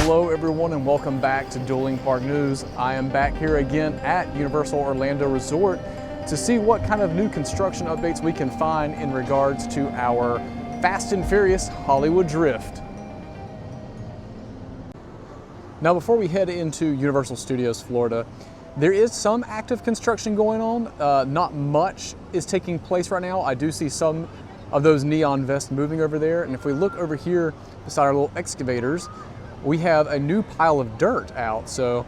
Hello everyone and welcome back to Dueling Park News. I am back here again at Universal Orlando Resort to see what kind of new construction updates we can find in regards to our Fast and Furious Hollywood Drift. Now before we head into Universal Studios Florida, there is some active construction going on. Not much is taking place right now. I do see some of those neon vests moving over there, and if we look over here beside our little excavators, we have a new pile of dirt out. So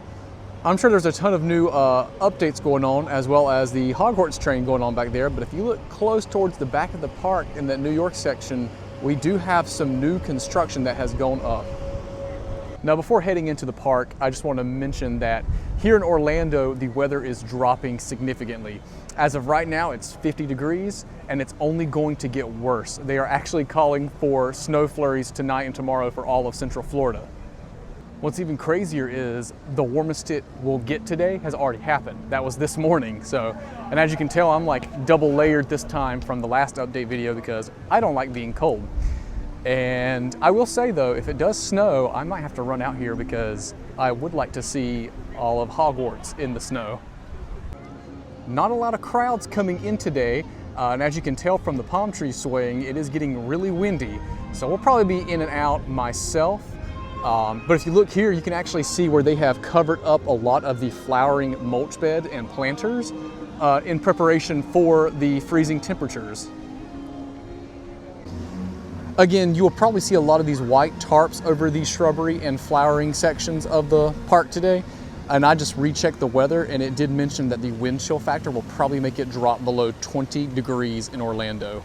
I'm sure there's a ton of new updates going on, as well as the Hogwarts train going on back there. But if you look close towards the back of the park in that New York section, we do have some new construction that has gone up. Now before heading into the park, I just want to mention that here in Orlando, the weather is dropping significantly. As of right now, it's 50 degrees and it's only going to get worse. They are actually calling for snow flurries tonight and tomorrow for all of Central Florida. What's even crazier is the warmest it will get today has already happened. That was this morning. And as you can tell, I'm like double layered this time from the last update video because I don't like being cold. And I will say though, if it does snow, I might have to run out here because I would like to see all of Hogwarts in the snow. Not a lot of crowds coming in today, and as you can tell from the palm trees swaying, it is getting really windy. So we'll probably be in and out myself. But if you look here, you can actually see where they have covered up a lot of the flowering mulch bed and planters in preparation for the freezing temperatures. Again, you will probably see a lot of these white tarps over the shrubbery and flowering sections of the park today. And I just rechecked the weather and it did mention that the wind chill factor will probably make it drop below 20 degrees in Orlando.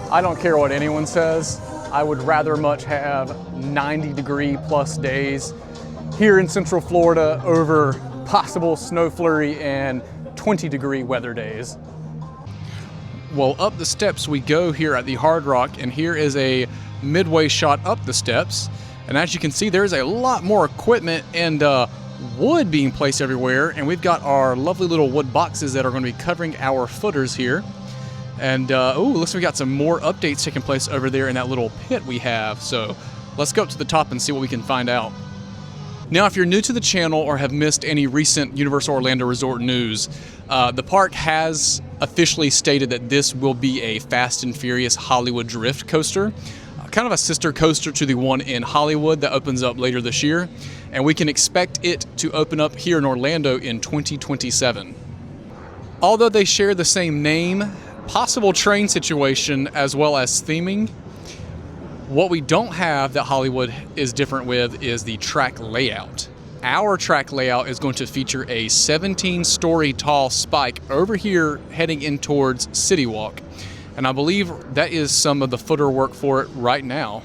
I don't care what anyone says. I would rather much have 90-degree plus days here in Central Florida over possible snow flurry and 20-degree weather days. Well, up the steps we go here at the Hard Rock, and here is a midway shot up the steps. And as you can see, there's a lot more equipment and wood being placed everywhere. And we've got our lovely little wood boxes that are going to be covering our footers here. And looks like we got some more updates taking place over there in that little pit we have. So let's go up to the top and see what we can find out. Now, if you're new to the channel or have missed any recent Universal Orlando Resort news, the park has officially stated that this will be a Fast and Furious Hollywood Drift coaster, kind of a sister coaster to the one in Hollywood that opens up later this year, and we can expect it to open up here in Orlando in 2027. Although they share the same name, possible train situation, as well as theming, what we don't have that Hollywood is different with is the track layout. Our track layout is going to feature a 17-story tall spike over here heading in towards City Walk. And I believe that is some of the footer work for it right now.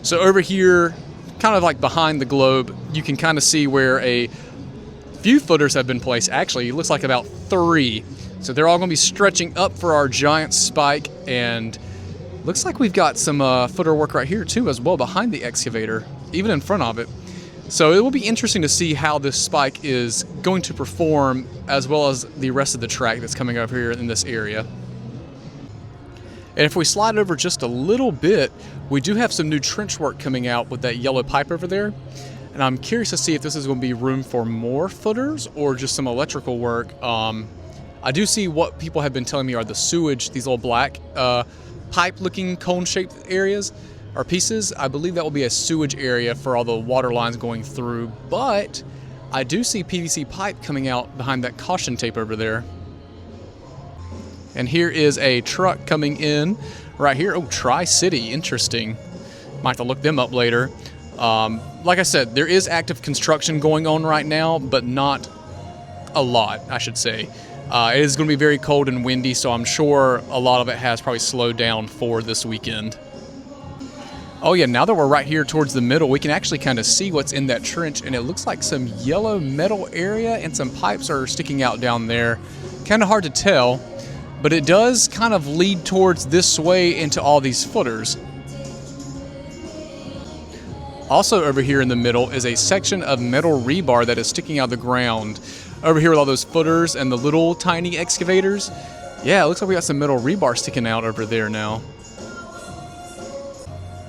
So over here, kind of like behind the globe, you can kind of see where a few footers have been placed. Actually, it looks like about 3. So they're all going to be stretching up for our giant spike, and looks like we've got some footer work right here too as well behind the excavator, even in front of it. So it will be interesting to see how this spike is going to perform, as well as the rest of the track that's coming over here in this area. And if we slide over just a little bit, we do have some new trench work coming out with that yellow pipe over there. And I'm curious to see if this is going to be room for more footers or just some electrical work. I do see what people have been telling me are the sewage, these little black pipe-looking cone-shaped areas or pieces. I believe that will be a sewage area for all the water lines going through, but I do see PVC pipe coming out behind that caution tape over there. And here is a truck coming in right here. Oh, Tri-City, interesting. Might have to look them up later. Like I said, there is active construction going on right now, but not a lot, I should say. It is going to be very cold and windy, so I'm sure a lot of it has probably slowed down for this weekend. Oh yeah, now that we're right here towards the middle, we can actually kind of see what's in that trench, and it looks like some yellow metal area and some pipes are sticking out down there. Kind of hard to tell, but it does kind of lead towards this way into all these footers. Also over here in the middle is a section of metal rebar that is sticking out of the ground. Over here with all those footers and the little tiny excavators. Yeah, it looks like we got some metal rebar sticking out over there now.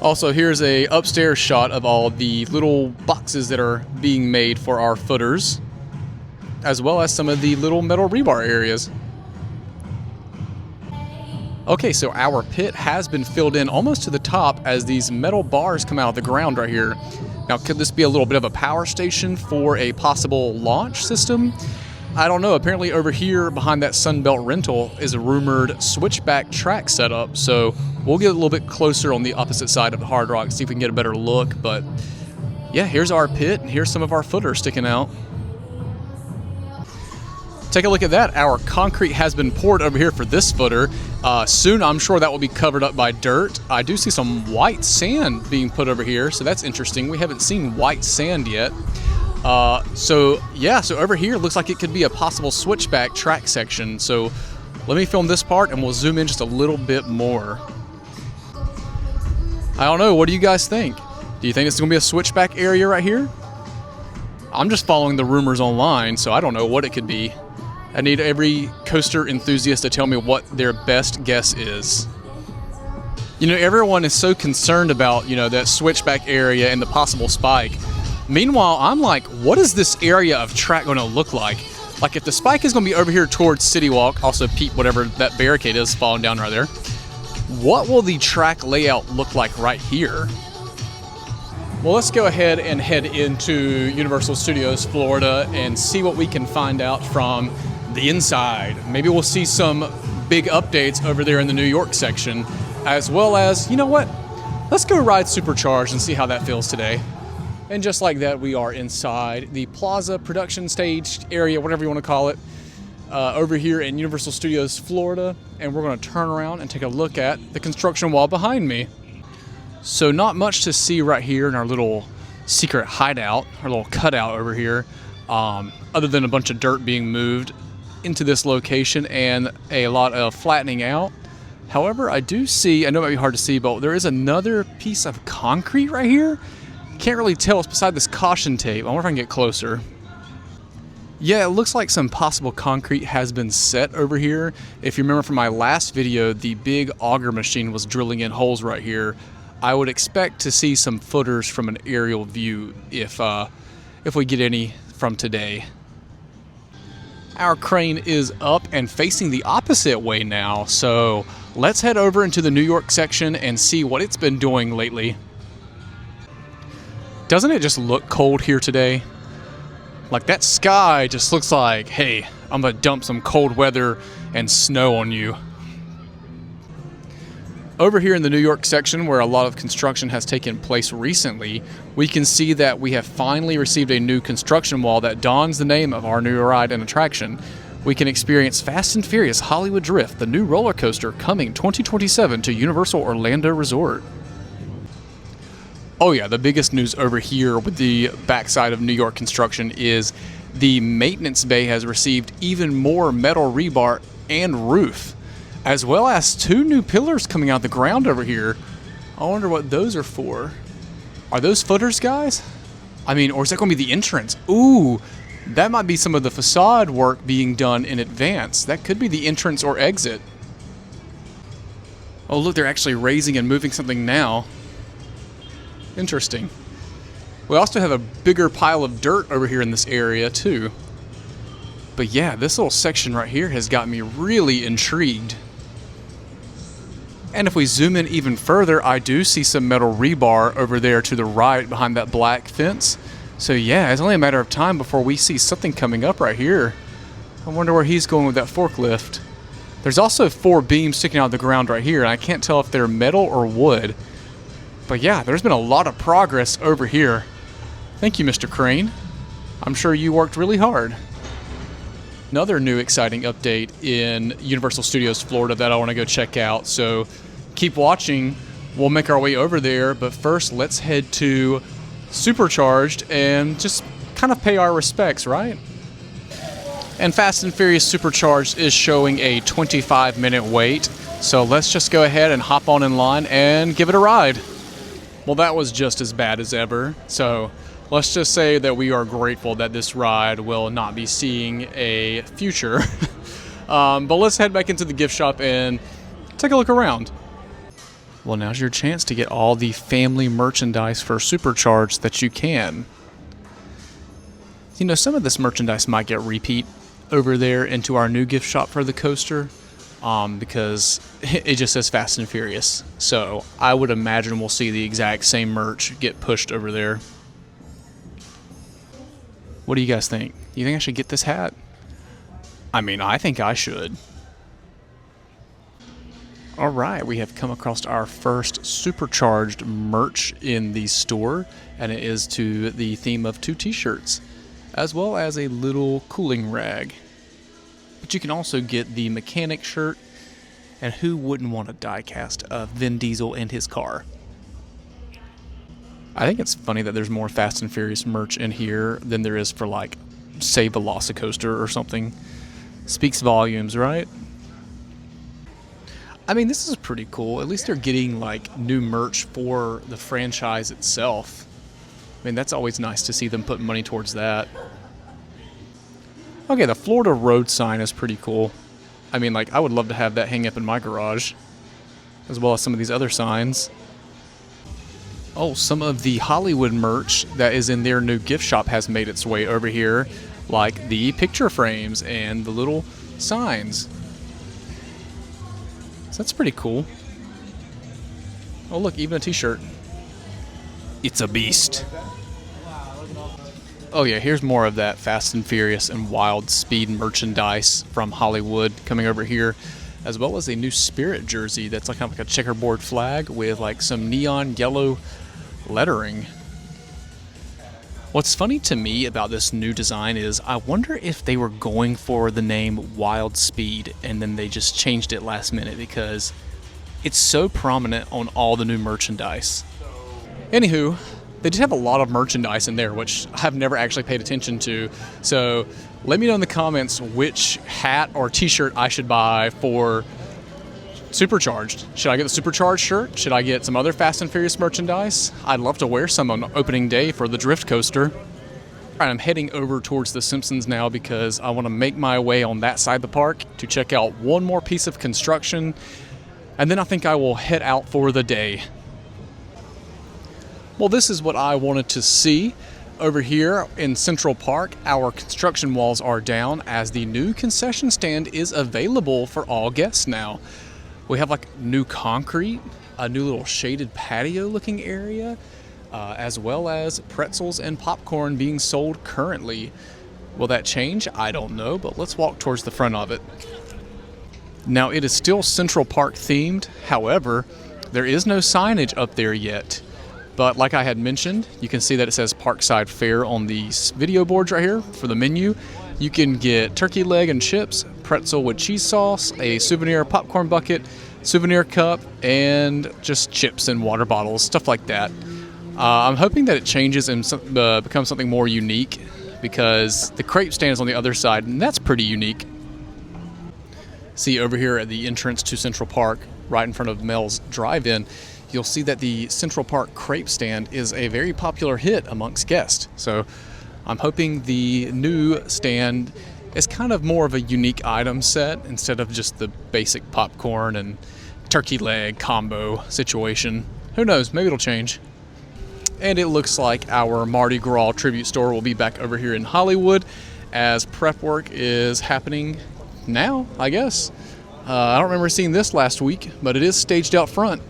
Also, here's a upstairs shot of all the little boxes that are being made for our footers, as well as some of the little metal rebar areas. Okay, so our pit has been filled in almost to the top as these metal bars come out of the ground right here. Now, could this be a little bit of a power station for a possible launch system? I don't know. Apparently over here behind that Sunbelt rental is a rumored switchback track setup, so we'll get a little bit closer on the opposite side of the Hard Rock, see if we can get a better look. But yeah, here's our pit, and here's some of our footers sticking out. Take a look at that. Our concrete has been poured over here for this footer. Soon, I'm sure that will be covered up by dirt. I do see some white sand being put over here, so that's interesting. We haven't seen white sand yet. So over here looks like it could be a possible switchback track section. So let me film this part and we'll zoom in just a little bit more. I don't know, what do you guys think? Do you think it's gonna be a switchback area right here? I'm just following the rumors online, so I don't know what it could be. I need every coaster enthusiast to tell me what their best guess is. You know, everyone is so concerned about, that switchback area and the possible spike. Meanwhile, I'm like, what is this area of track going to look like? Like, if the spike is going to be over here towards City Walk, also peep whatever that barricade is falling down right there, what will the track layout look like right here? Well, let's go ahead and head into Universal Studios Florida and see what we can find out from the inside. Maybe we'll see some big updates over there in the New York section, as well as, you know what? Let's go ride Supercharged and see how that feels today. And just like that, we are inside the Plaza production stage area, whatever you want to call it, over here in Universal Studios Florida. And we're going to turn around and take a look at the construction wall behind me. So not much to see right here in our little secret hideout, our little cutout over here, other than a bunch of dirt being moved into this location and a lot of flattening out. However, I do see, I know it might be hard to see, but there is another piece of concrete right here. Can't really tell. It's beside this caution tape. I wonder if I can get closer. Yeah, it looks like some possible concrete has been set over here. If you remember from my last video, the big auger machine was drilling in holes right here. I would expect to see some footers from an aerial view if we get any from today. Our crane is up and facing the opposite way now, so let's head over into the New York section and see what it's been doing lately. Doesn't it just look cold here today? Like, that sky just looks like, hey, I'm gonna dump some cold weather and snow on you. Over here in the New York section, where a lot of construction has taken place recently, we can see that we have finally received a new construction wall that dons the name of our new ride and attraction. We can experience Fast and Furious Hollywood Drift, the new roller coaster coming 2027 to Universal Orlando Resort. Oh yeah, the biggest news over here with the backside of New York construction is the maintenance bay has received even more metal rebar and roof, as well as 2 new pillars coming out the ground over here. I wonder what those are for. Are those footers, guys? I mean, or is that going to be the entrance? Ooh, that might be some of the facade work being done in advance. That could be the entrance or exit. Oh look, they're actually raising and moving something now. Interesting. We also have a bigger pile of dirt over here in this area too. But yeah, this little section right here has got me really intrigued. And if we zoom in even further, I do see some metal rebar over there to the right behind that black fence. So yeah, it's only a matter of time before we see something coming up right here. I wonder where he's going with that forklift. There's also 4 beams sticking out of the ground right here, and I can't tell if they're metal or wood. But yeah, there's been a lot of progress over here. Thank you, Mr. Crane. I'm sure you worked really hard. Another new exciting update in Universal Studios Florida that I want to go check out. So keep watching. We'll make our way over there. But first, let's head to Supercharged and just kind of pay our respects, right? And Fast and Furious Supercharged is showing a 25-minute wait. So let's just go ahead and hop on in line and give it a ride. Well, that was just as bad as ever. So let's just say that we are grateful that this ride will not be seeing a future. But let's head back into the gift shop and take a look around. Well, now's your chance to get all the family merchandise for Supercharged that you can. You know, some of this merchandise might get repeat over there into our new gift shop for the coaster, because it just says Fast and Furious. So I would imagine we'll see the exact same merch get pushed over there. What do you guys think? You think I should get this hat? I mean, I think I should. All right, we have come across our first Supercharged merch in the store, and it is to the theme of 2 t-shirts, as well as a little cooling rag. But you can also get the mechanic shirt, and who wouldn't want a die-cast of Vin Diesel and his car? I think it's funny that there's more Fast and Furious merch in here than there is for, like, say, Velocicoaster or something. Speaks volumes, right? I mean, this is pretty cool. At least they're getting, like, new merch for the franchise itself. I mean, that's always nice to see them put money towards that. Okay, the Florida road sign is pretty cool. I mean, like, I would love to have that hang up in my garage, as well as some of these other signs. Oh, some of the Hollywood merch that is in their new gift shop has made its way over here, like the picture frames and the little signs. So that's pretty cool. Oh, look, even a t-shirt. It's a beast. Oh yeah, here's more of that Fast and Furious and Wild Speed merchandise from Hollywood coming over here, as well as a new Spirit jersey that's like kind of like a checkerboard flag with like some neon yellow lettering. What's funny to me about this new design is I wonder if they were going for the name Wild Speed and then they just changed it last minute, because it's so prominent on all the new merchandise. Anywho, they did have a lot of merchandise in there, which I've never actually paid attention to. So let me know in the comments which hat or t-shirt I should buy for Supercharged. Should I get the Supercharged shirt? Should I get some other Fast and Furious merchandise? I'd love to wear some on opening day for the drift coaster. All right, I'm heading over towards the Simpsons now because I want to make my way on that side of the park to check out one more piece of construction, and then I think I will head out for the day. Well, this is what I wanted to see. Over here in Central Park, our construction walls are down as the new concession stand is available for all guests now. We have like new concrete, a new little shaded patio looking area, as well as pretzels and popcorn being sold currently. Will that change? I don't know, but let's walk towards the front of it. Now, it is still Central Park themed. However, there is no signage up there yet. But like I had mentioned, you can see that it says Parkside Fare on these video boards right here for the menu. You can get turkey leg and chips, pretzel with cheese sauce, a souvenir popcorn bucket, souvenir cup, and just chips and water bottles, stuff like that. I'm hoping that it changes and becomes something more unique, because the crepe stand is on the other side, and that's pretty unique. See, over here at the entrance to Central Park, right in front of Mel's Drive-In, you'll see that the Central Park crepe stand is a very popular hit amongst guests. So I'm hoping the new stand is kind of more of a unique item set instead of just the basic popcorn and turkey leg combo situation. Who knows, maybe it'll change. And it looks like our Mardi Gras tribute store will be back over here in Hollywood as prep work is happening now, I guess. I don't remember seeing this last week, but it is staged out front.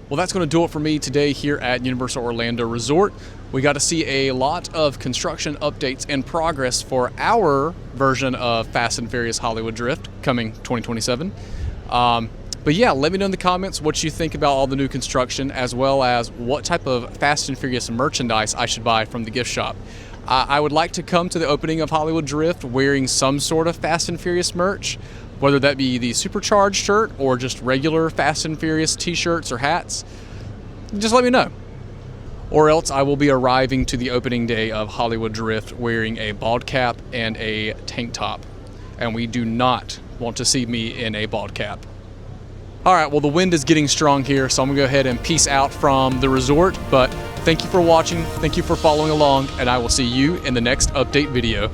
Well, that's going to do it for me today here at Universal Orlando Resort. We got to see a lot of construction updates and progress for our version of Fast and Furious Hollywood Drift coming 2027. But yeah, let me know in the comments what you think about all the new construction, as well as what type of Fast and Furious merchandise I should buy from the gift shop. I would like to come to the opening of Hollywood Drift wearing some sort of Fast and Furious merch, whether that be the Supercharged shirt or just regular Fast and Furious t-shirts or hats. Just let me know. Or else I will be arriving to the opening day of Hollywood Drift wearing a bald cap and a tank top. And we do not want to see me in a bald cap. All right, well, the wind is getting strong here, so I'm gonna go ahead and peace out from the resort. But thank you for watching, thank you for following along, and I will see you in the next update video.